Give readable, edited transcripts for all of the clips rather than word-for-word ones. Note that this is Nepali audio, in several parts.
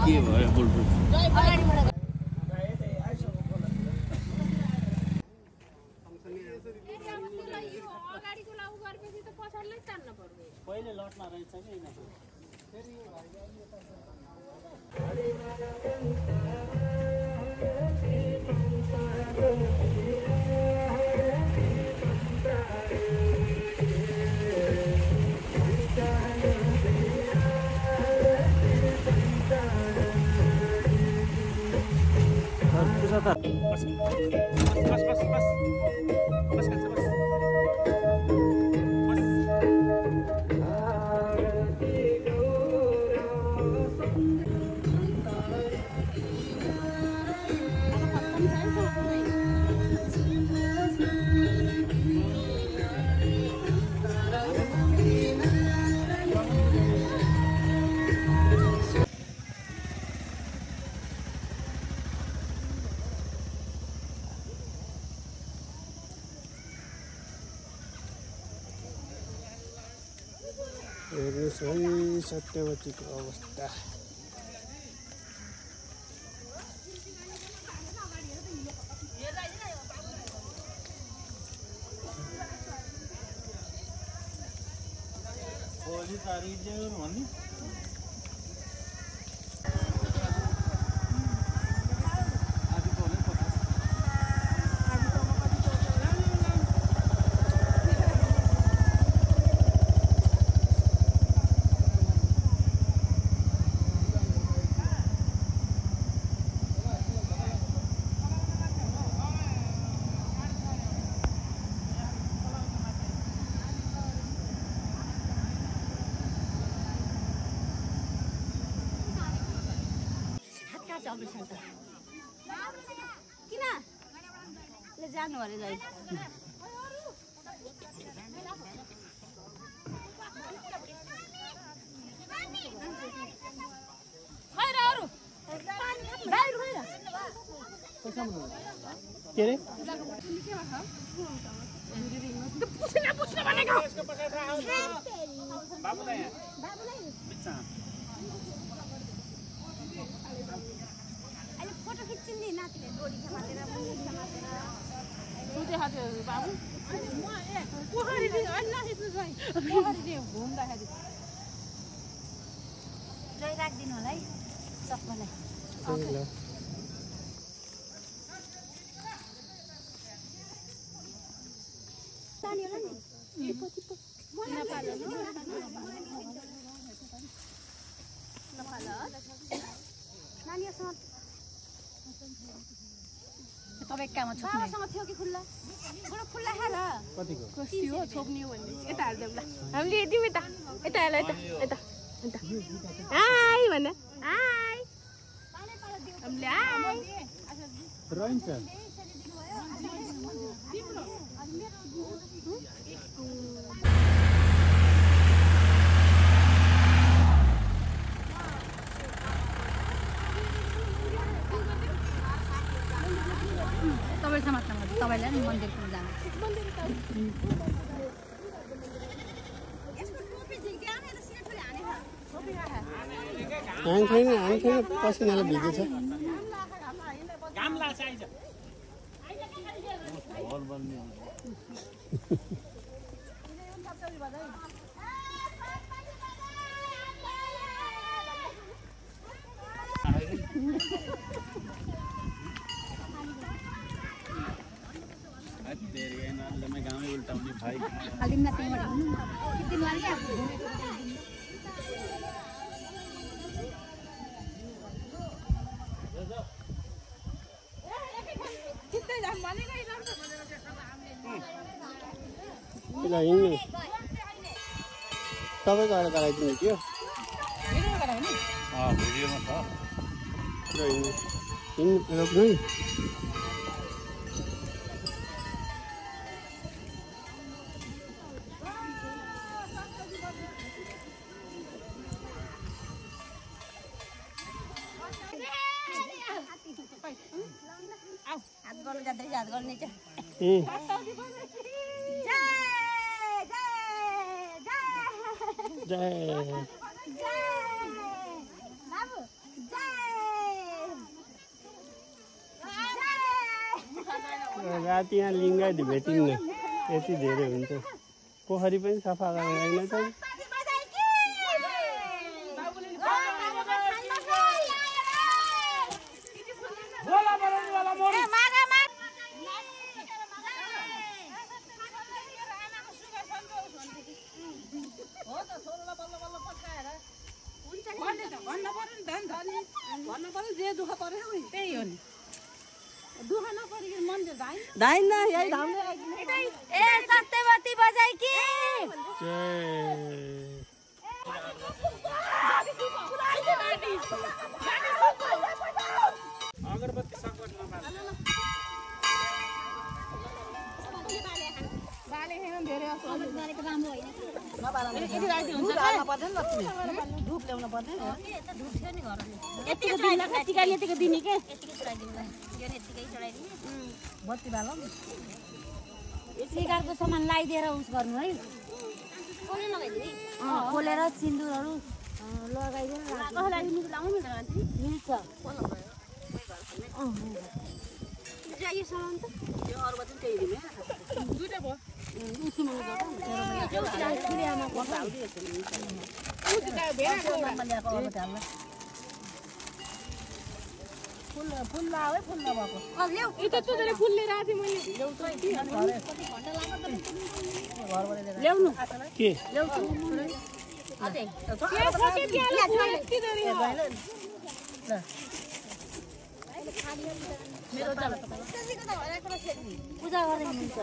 के भयो बुलबुल पहिले लटमा रहेछ कि हेर्नुहोस् है सत्यवतीको अवस्था। भोलि तारिख भन्ने किन ले जानु अरे जाइ खैर अरु बाहिर खैर के रे पुछ्न भनेको बाबुलाई बिचा फोटो खिच्छन् नि नातिले डोरी समातेर सुते हाते बाबु म पोखरी दि अन्ना खिच्नु छ पोखरी दि घुम्दाखेरि जय राख्दिनु होला है सबैलाई सानी होला नि टिपो टिपो नेपाल नानीसँग तपाईँ कहाँमा छोप्ने बाबासँग थियो कि खुल्ला बडो खुल्ला खाएर कतिको कति हो छोप्ने हो भने यता हाल्दै ल हामीले यतिम यता यता हेर यता यता यता हाय भन हाय हामीले हाय रहन्छ तपाईँ समात्न तपाईँलाई नि मन्दिरको जानु छैन पसिनाले भिजेछ मैं गाँव में उल्टा भाई खाली ना तीन कितनी बार क्या कितने जान मानेगा इधर से हिँड्ने तपाईँको अहिले गराइदिनु थियो भिडियोमा छ हिँड्नु रोक्नु आऊ हात गर्नु जाँदै हात गर्ने चाहिँ राति यहाँ लिङ्गा भेटिन्न यति धेरै हुन्छ पोखरी पनि सफा गरेर चाहिँ धाइन यही धाउने ए सत्यवती बजाई कि अगरबत्ती सकट बाले हेर्न धेरै असर गरेको राम्रो होइन यति राति हुन्छ हाल्न पर्दैन न धुप ल्याउन पर्दैन धुप थियो नि घरमा यतिको दिन यतिको दिने के यतिकै चढाइदिनु यो यतिकै चढाइदिनु बत्ती बालौँ सिगारको सामान लगाइदिएर उस गर्नु है कोले लगाइदिने खोलेर सिन्दुरहरू लगाइदिएर कसलाई लाउनु मिल्छ यो सामान त यो अरूबत्ती त्यही दिने दुईटा भयो फुल लाऊ है फुल नभएको फुल लिएर आएको थिएँ मैले ल्याउनु के पूजा गर्ने हुन्छ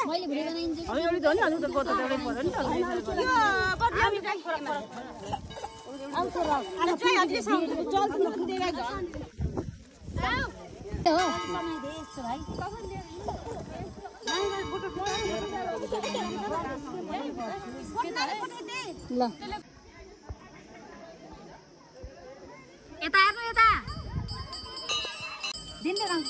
मैले भिडियो यता हेर्नु यता दिनले रङ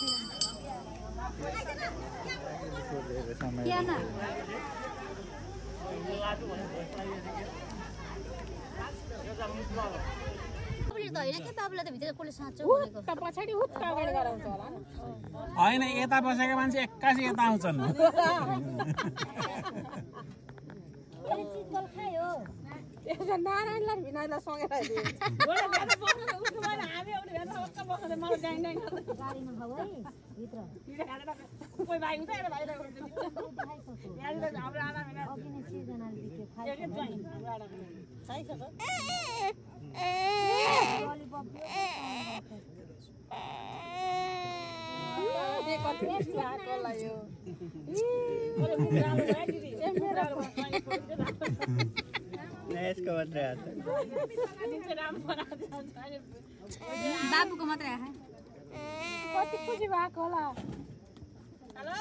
होइन यता बसेको मान्छे एक्कासी यता आउँछन् नारायणलाई विनयलाई सँगै बाबुको मात्रै आए कति खुसी भएको होला हेलो